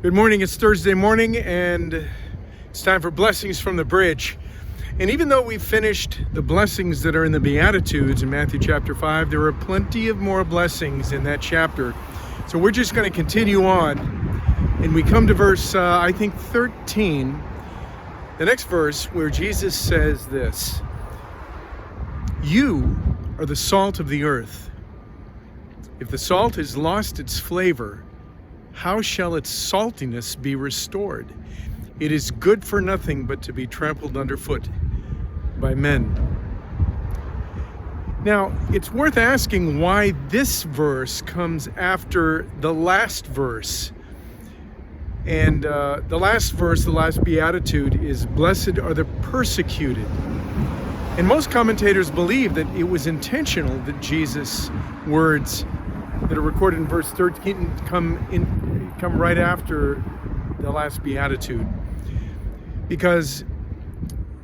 Good morning, it's Thursday morning and it's time for Blessings from the Bridge. And even though we've finished the blessings that are in the Beatitudes in Matthew chapter 5, there are plenty of more blessings in that chapter. So we're just going to continue on. And we come to verse, 13, the next verse where Jesus says this: "You are the salt of the earth. If the salt has lost its flavor, how shall its saltiness be restored? It is good for nothing but to be trampled underfoot by men." Now, it's worth asking why this verse comes after the last verse. And the last verse, the last beatitude, is "Blessed are the persecuted." And most commentators believe that it was intentional that Jesus' words that are recorded in verse 13 come right after the last beatitude, because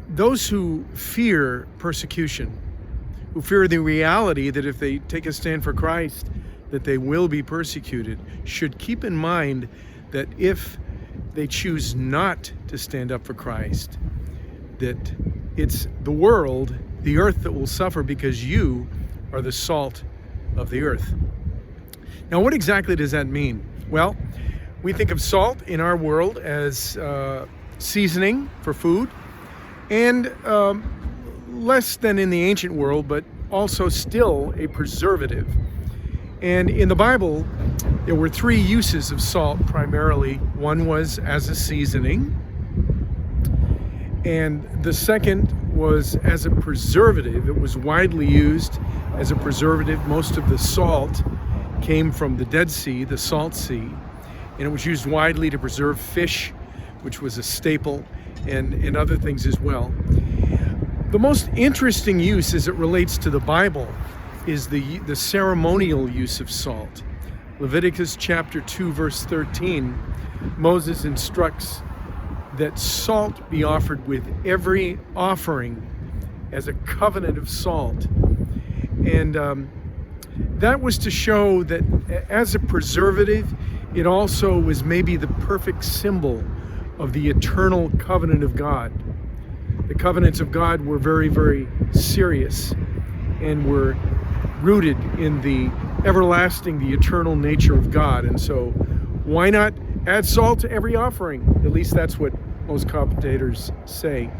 those who fear persecution, who fear the reality that if they take a stand for Christ that they will be persecuted, should keep in mind that if they choose not to stand up for Christ, that it's the world, the earth, that will suffer, because you are the salt of the earth. Now, what exactly does that mean? Well, we think of salt in our world as seasoning for food, and less than in the ancient world, but also still a preservative. And in the Bible, there were three uses of salt primarily. One was as a seasoning, and the second was as a preservative. It was widely used as a preservative. Most of the salt came from the Dead Sea, the Salt Sea, and it was used widely to preserve fish, which was a staple, and other things as well. The most interesting use as it relates to the Bible is the ceremonial use of salt. Leviticus chapter 2, verse 13, Moses instructs that salt be offered with every offering as a covenant of salt. And that was to show that as a preservative, it also was maybe the perfect symbol of the eternal covenant of God. The covenants of God were very, very serious and were rooted in the everlasting, the eternal nature of God. And so why not add salt to every offering? At least that's what most commentators say.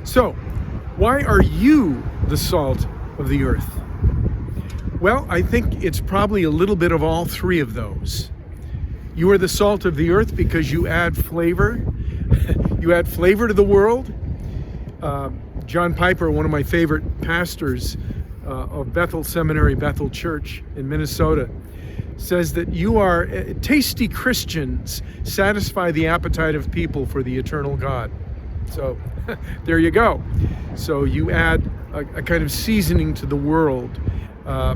So, why are you the salt of the earth? Well, I think it's probably a little bit of all three of those. You are the salt of the earth because you add flavor. You add flavor to the world. John Piper, one of my favorite pastors of Bethel Seminary, Bethel Church in Minnesota, says that you are tasty Christians satisfy the appetite of people for the eternal God. So there you go. So you add a kind of seasoning to the world.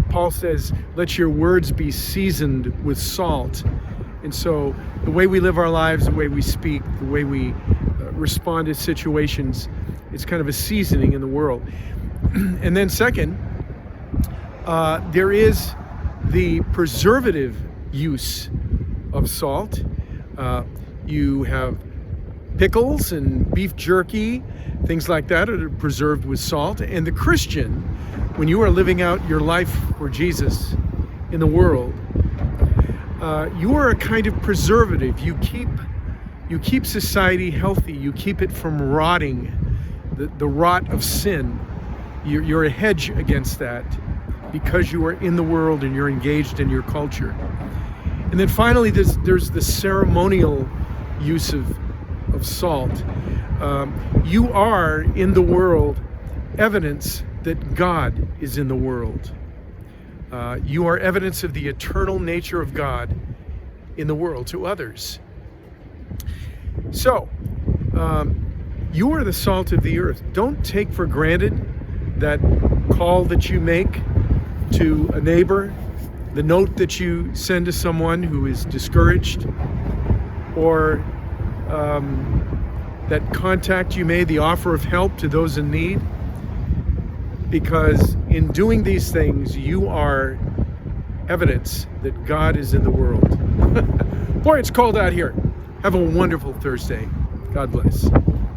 Paul says, let your words be seasoned with salt. And so the way we live our lives, the way we speak, the way we respond to situations, it's kind of a seasoning in the world. And then second, there is the preservative use of salt. You have pickles and beef jerky, things like that are preserved with salt. And the Christian, when you are living out your life for Jesus in the world, you are a kind of preservative. You keep society healthy. You keep it from rotting, the rot of sin. You're a hedge against that because you are in the world and you're engaged in your culture. And then finally, there's the ceremonial use of salt. You are in the world evidence that God is in the world. You are evidence of the eternal nature of God in the world to others. So, you are the salt of the earth. Don't take for granted that call that you make to a neighbor, the note that you send to someone who is discouraged, or that contact you made, the offer of help to those in need. Because in doing these things, you are evidence that God is in the world. Boy, it's cold out here. Have a wonderful Thursday. God bless.